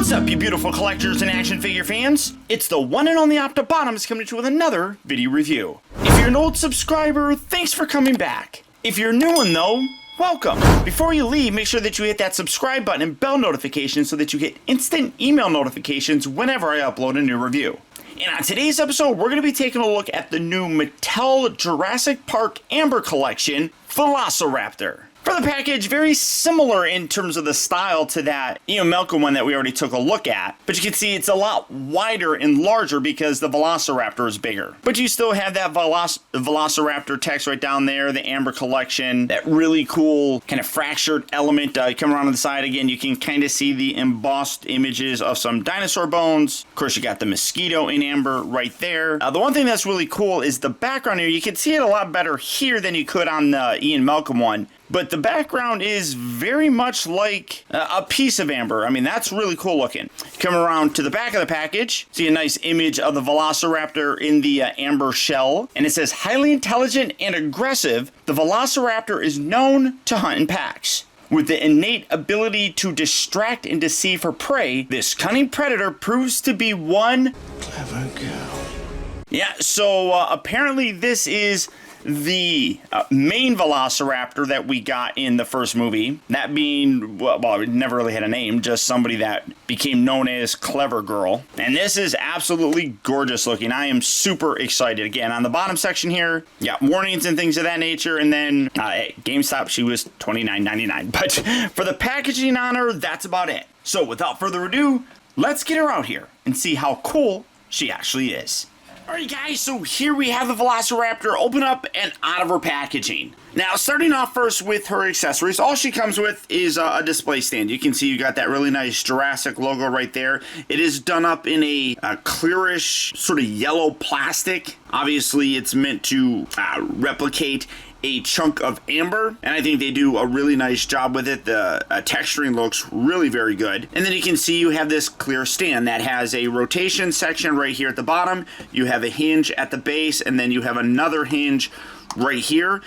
What's up, you beautiful collectors and action figure fans? It's the one and only Optibottoms coming at you with another video review. If you're an old subscriber, thanks for coming back. If you're a new one though, welcome. Before you leave, make sure that you hit that subscribe button and bell notification so that you get instant email notifications whenever I upload a new review. And on today's episode, we're going to be taking a look at the new Mattel Jurassic Park Amber Collection, Velociraptor. For the package, very similar in terms of the style to that Ian Malcolm one that we already took a look at. But you can see it's a lot wider and larger because the Velociraptor is bigger. But you still have that Velociraptor text right down there, the Amber Collection, that really cool kind of fractured element coming around on the side. Again, you can kind of see the embossed images of some dinosaur bones. Of course, you got the mosquito in amber right there. The one thing that's really cool is the background here. You can see it a lot better here than you could on the Ian Malcolm one. But the background is very much like a piece of amber. I mean, that's really cool looking. Come around to the back of the package, see a nice image of the Velociraptor in the amber shell. And it says, highly intelligent and aggressive, the Velociraptor is known to hunt in packs. With the innate ability to distract and deceive her prey, this cunning predator proves to be one clever girl. Yeah, so apparently this is the main Velociraptor that we got in the first movie, that being, well, it never really had a name, just somebody that became known as Clever Girl. And this is absolutely gorgeous looking. I am super excited. Again, on the bottom section here, yeah, warnings and things of that nature. And then at GameStop, she was $29.99. But for the packaging on her, that's about it. So without further ado, let's get her out here and see how cool she actually is. Alright guys, so here we have the Velociraptor open up and out of her packaging. Now, starting off first with her accessories, all she comes with is a display stand. You can see you got that really nice Jurassic logo right there. It is done up in a clearish, sort of yellow plastic. Obviously, it's meant to replicate a chunk of amber, and I think they do a really nice job with it. The texturing looks really very good. And then you can see you have this clear stand that has a rotation section right here at the bottom. You have a hinge at the base, and then you have another hinge right here.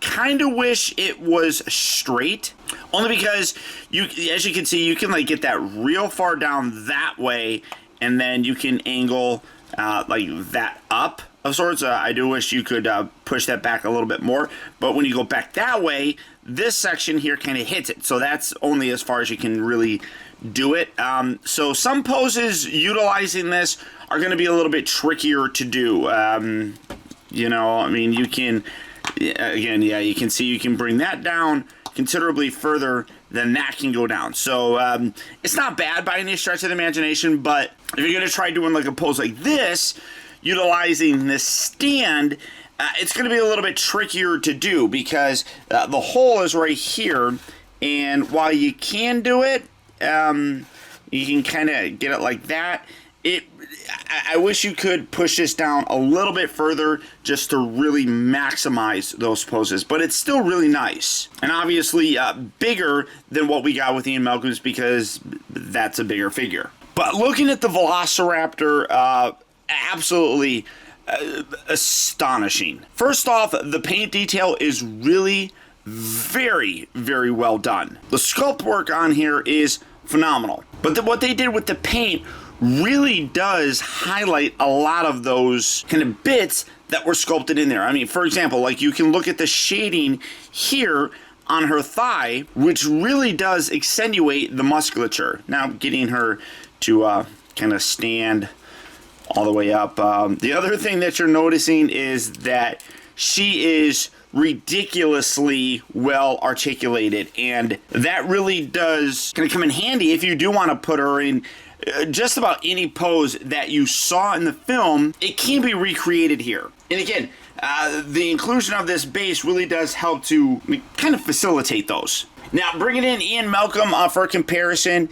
Kind of wish it was straight, only because you, as you can see, you can like get that real far down that way, and then you can angle like that up of sorts. I do wish you could push that back a little bit more, but when you go back that way, this section here kind of hits it, so that's only as far as you can really do it. So some poses utilizing this are going to be a little bit trickier to do. You know, I mean, you can, again, yeah, you can see you can bring that down considerably further than that can go down. So it's not bad by any stretch of the imagination, but if you're going to try doing like a pose like this, utilizing this stand, it's going to be a little bit trickier to do because the hole is right here, and while you can do it, you can kind of get it like that. I wish you could push this down a little bit further just to really maximize those poses, but it's still really nice. And obviously bigger than what we got with Ian Malcolm's because that's a bigger figure. But looking at the Velociraptor, absolutely astonishing. First off, the paint detail is really very, very well done. The sculpt work on here is phenomenal. But what they did with the paint really does highlight a lot of those kind of bits that were sculpted in there. I mean, for example, like you can look at the shading here on her thigh, which really does accentuate the musculature. Now, getting her to kind of stand all the way up. The other thing that you're noticing is that she is ridiculously well articulated, and that really does kind of come in handy if you do want to put her in just about any pose that you saw in the film. It can be recreated here. And again, the inclusion of this base really does help to kind of facilitate those. Now, bringing in Ian Malcolm for comparison,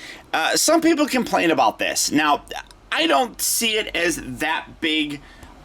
some people complain about this. Now, I don't see it as that big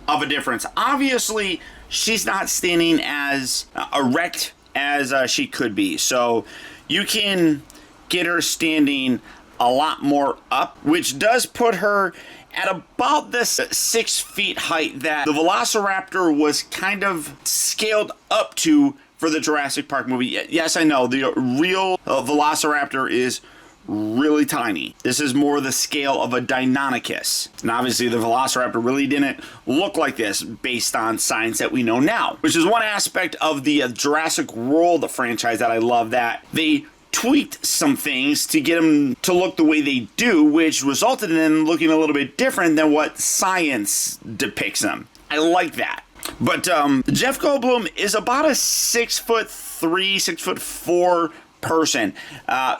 of a difference. Obviously, she's not standing as erect as she could be, so you can get her standing a lot more up, which does put her at about this 6 feet height that the Velociraptor was kind of scaled up to for the Jurassic Park movie. Yes, I know, the real Velociraptor is really tiny. This is more the scale of a Deinonychus. And obviously the Velociraptor really didn't look like this based on science that we know now, which is one aspect of the Jurassic World franchise that I love, that they tweaked some things to get them to look the way they do, which resulted in them looking a little bit different than what science depicts them. I like that. But Jeff Goldblum is about a 6'3", 6'4" person.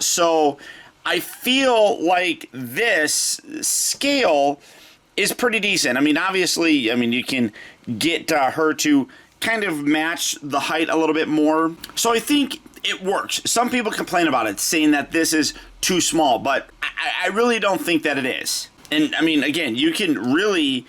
So I feel like this scale is pretty decent. I mean, obviously, you can get her to kind of match the height a little bit more. So I think it works. Some people complain about it, saying that this is too small, but I really don't think that it is. And I mean, again, you can really,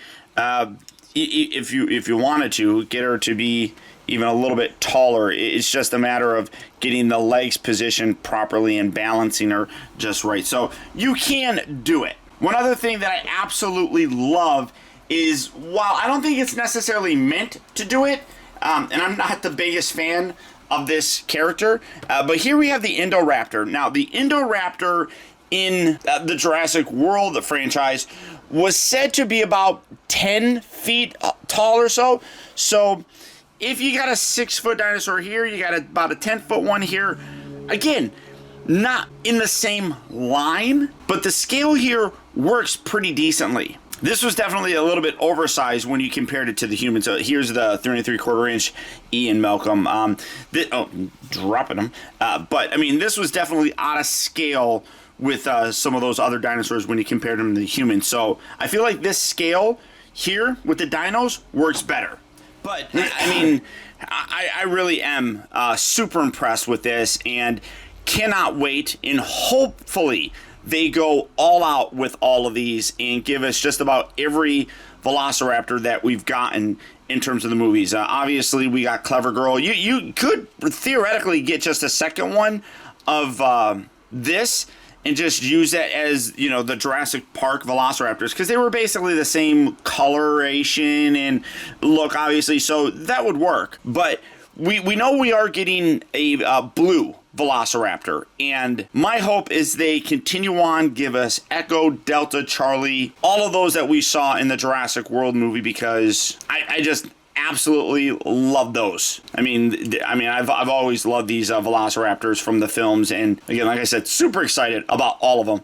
if you wanted to, get her to be even a little bit taller. It's just a matter of getting the legs positioned properly and balancing her just right. So you can do it. One other thing that I absolutely love is, while I don't think it's necessarily meant to do it, and I'm not the biggest fan of this character, but here we have the Indoraptor. Now, the Indoraptor in the Jurassic World franchise was said to be about 10 feet tall or so. So if you got a 6-foot dinosaur here, you got about a 10-foot one here. Again, not in the same line, but the scale here works pretty decently. This was definitely a little bit oversized when you compared it to the human. So here's the 3 3/4 inch Ian Malcolm. Dropping them. But I mean, this was definitely out of scale with some of those other dinosaurs when you compared them to the humans. So I feel like this scale here with the dinos works better. But I mean, I really am super impressed with this, and cannot wait, and hopefully they go all out with all of these and give us just about every Velociraptor that we've gotten in terms of the movies. Obviously, we got Clever Girl. You could theoretically get just a second one of this and just use that as, the Jurassic Park Velociraptors, because they were basically the same coloration and look, obviously, so that would work. But we know we are getting a blue Velociraptor, and my hope is they continue on, give us Echo, Delta, Charlie, all of those that we saw in the Jurassic World movie, because I just absolutely love those. I mean, I've always loved these Velociraptors from the films, and again, like I said, super excited about all of them.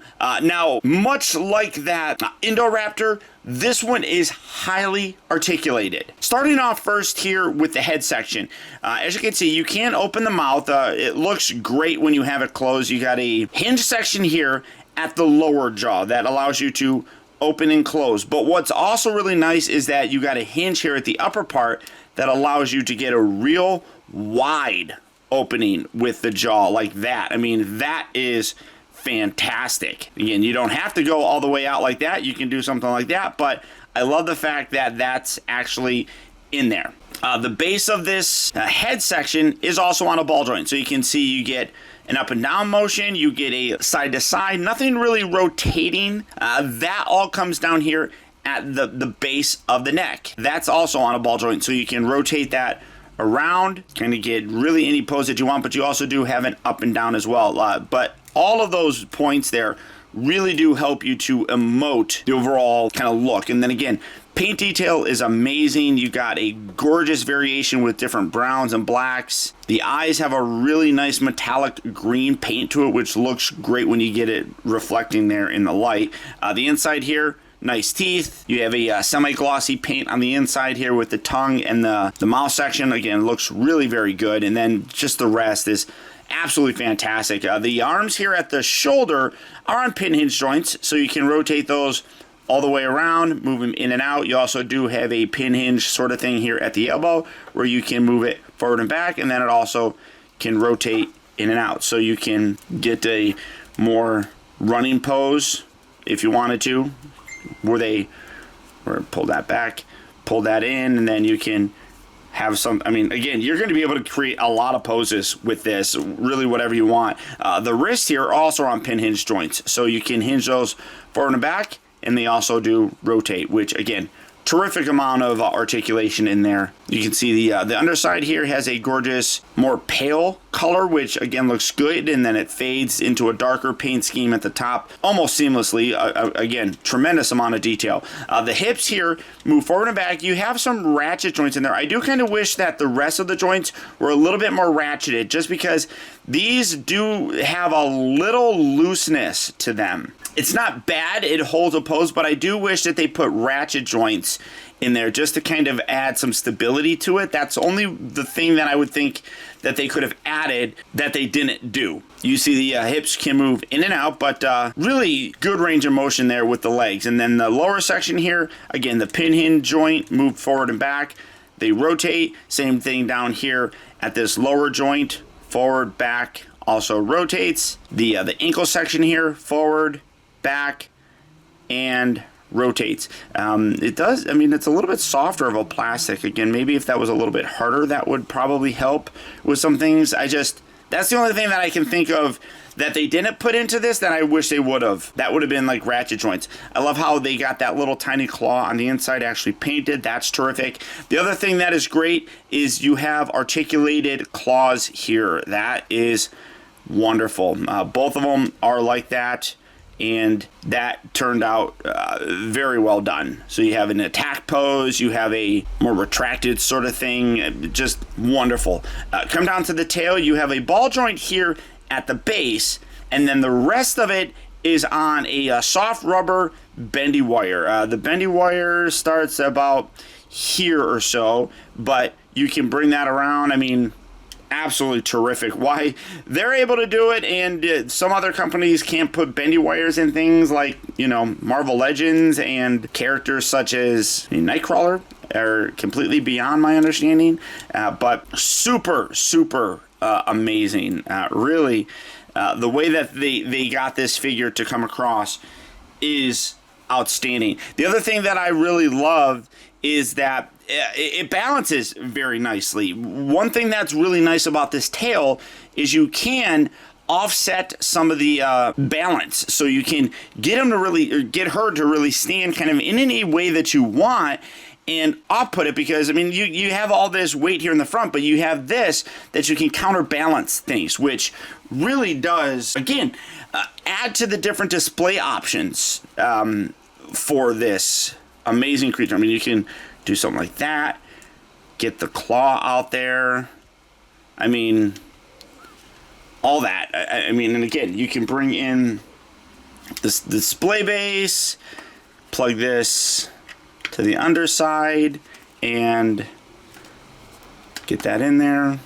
Now, much like that Indoraptor, this one is highly articulated. Starting off first here with the head section. As you can see, you can open the mouth. It looks great when you have it closed. You got a hinge section here at the lower jaw that allows you to open and close. But what's also really nice is that you got a hinge here at the upper part that allows you to get a real wide opening with the jaw like that. I mean, that is fantastic. Again, you don't have to go all the way out like that. You can do something like that, but I love the fact that that's actually in there. The base of this head section is also on a ball joint, so you can see you get an up and down motion, you get a side to side, nothing really rotating. That all comes down here at the base of the neck. That's also on a ball joint, so you can rotate that around, kind of get really any pose that you want, but you also do have an up and down as well. But all of those points there really do help you to emote the overall kind of look. And then again, paint detail is amazing. You got a gorgeous variation with different browns and blacks. The eyes have a really nice metallic green paint to it, which looks great when you get it reflecting there in the light. The inside here, nice teeth. You have a semi-glossy paint on the inside here with the tongue, and the mouth section, again, looks really very good. And then just the rest is absolutely fantastic. The arms here at the shoulder are on pin hinge joints, so you can rotate those all the way around, move them in and out. You also do have a pin hinge sort of thing here at the elbow where you can move it forward and back, and then it also can rotate in and out. So you can get a more running pose if you wanted to, pull that back, pull that in, and then you can have some, again, you're going to be able to create a lot of poses with this, really whatever you want. The wrists here are also on pin hinge joints, so you can hinge those forward and back, and they also do rotate, which again, terrific amount of articulation in there. You can see the underside here has a gorgeous, more pale color, which again looks good, and then it fades into a darker paint scheme at the top almost seamlessly. Again, tremendous amount of detail. The hips here move forward and back. You have some ratchet joints in there. I do kind of wish that the rest of the joints were a little bit more ratcheted, just because these do have a little looseness to them. It's not bad, it holds a pose, but I do wish that they put ratchet joints in there just to kind of add some stability to it. That's only the thing that I would think that they could have added that they didn't do. You see the hips can move in and out, but really good range of motion there with the legs. And then the lower section here, again, the pin hinge joint moved forward and back. They rotate, same thing down here at this lower joint, forward, back, also rotates. The ankle section here, forward, back, and rotates. It does, I mean, it's a little bit softer of a plastic. Again, maybe if that was a little bit harder, that would probably help with some things. That's the only thing that I can think of that they didn't put into this that I wish they would have. That would have been like ratchet joints. I love how they got that little tiny claw on the inside actually painted. That's terrific. The other thing that is great is you have articulated claws here. That is wonderful. Both of them are like that, and that turned out very well done. So you have an attack pose, you have a more retracted sort of thing, just wonderful. Come down to the tail, you have a ball joint here at the base, and then the rest of it is on a soft rubber bendy wire. The bendy wire starts about here or so, but you can bring that around. I mean, absolutely terrific. Why they're able to do it, and some other companies can't put bendy wires in things like, you know, Marvel Legends, and characters such as Nightcrawler are completely beyond my understanding. But super amazing. Really, the way that they got this figure to come across is outstanding. The other thing that I really love is that it balances very nicely. One thing that's really nice about this tail is you can offset some of the balance, so you can get him to really, or get her to really stand kind of in any way that you want and output it, because I mean you have all this weight here in the front, but you have this that you can counterbalance things, which really does again add to the different display options for this amazing creature. I mean, you can do something like that, get the claw out there. I mean, all that. I mean, and again, you can bring in this display base, plug this to the underside, and get that in there.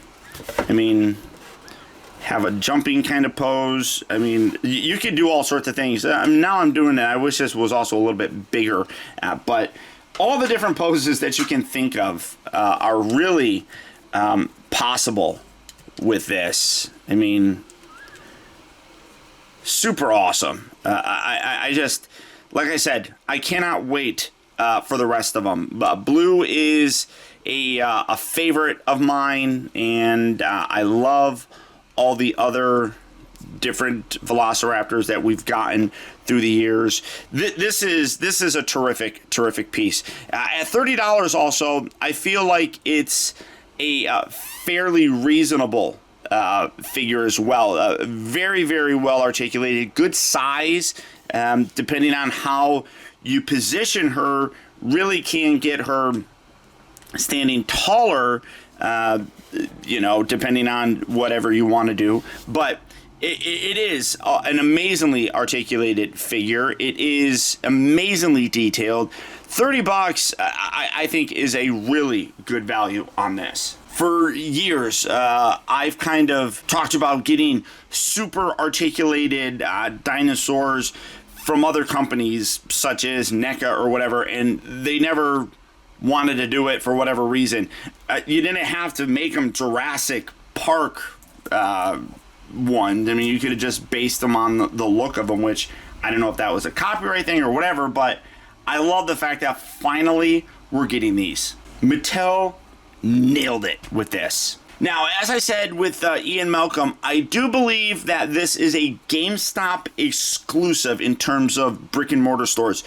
I mean, have a jumping kind of pose. I mean, you could do all sorts of things. Now I'm doing it. I wish this was also a little bit bigger, but all the different poses that you can think of are really possible with this. I mean, super awesome. I just, like I said, I cannot wait for the rest of them. Blue is a favorite of mine, and I love all the other different Velociraptors that we've gotten through the years. This is a terrific piece. At $30 also, I feel like it's a fairly reasonable figure as well. Very well articulated, good size, depending on how you position her, really can get her standing taller, you know, depending on whatever you want to do. But it is an amazingly articulated figure. It is amazingly detailed. $30, I think, is a really good value on this. For years, I've kind of talked about getting super articulated dinosaurs from other companies such as NECA or whatever, and they never wanted to do it for whatever reason. You didn't have to make them Jurassic Park one. I mean, you could have just based them on the look of them, which I don't know if that was a copyright thing or whatever, but I love the fact that finally we're getting these. Mattel nailed it with this. Now, as I said with Ian Malcolm, I do believe that this is a GameStop exclusive in terms of brick and mortar stores.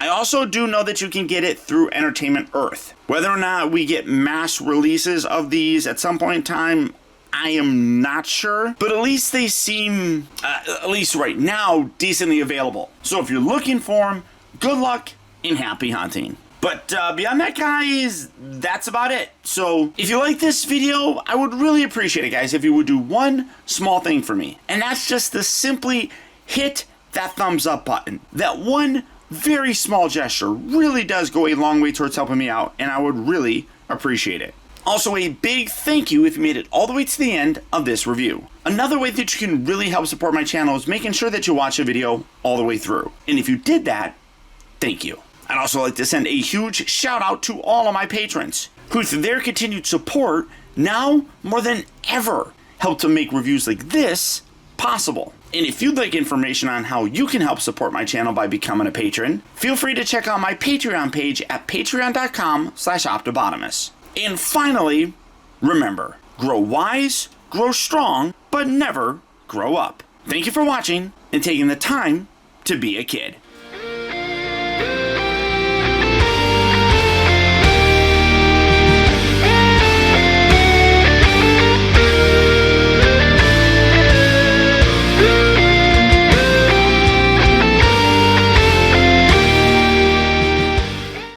I also do know that you can get it through Entertainment Earth. Whether or not we get mass releases of these at some point in time, I am not sure, but at least they seem, at least right now, decently available. So if you're looking for them, good luck and happy hunting. But beyond that, guys, that's about it. So if you like this video, I would really appreciate it, guys, if you would do one small thing for me. And that's just to simply hit that thumbs up button. That one very small gesture really does go a long way towards helping me out, and I would really appreciate it. Also, a big thank you if you made it all the way to the end of this review. Another way that you can really help support my channel is making sure that you watch a video all the way through. And if you did that, thank you. I'd also like to send a huge shout out to all of my patrons, who through their continued support, now more than ever, help to make reviews like this possible. And if you'd like information on how you can help support my channel by becoming a patron, feel free to check out my Patreon page at patreon.com/optobotamus. And finally, remember, grow wise, grow strong, but never grow up. Thank you for watching and taking the time to be a kid.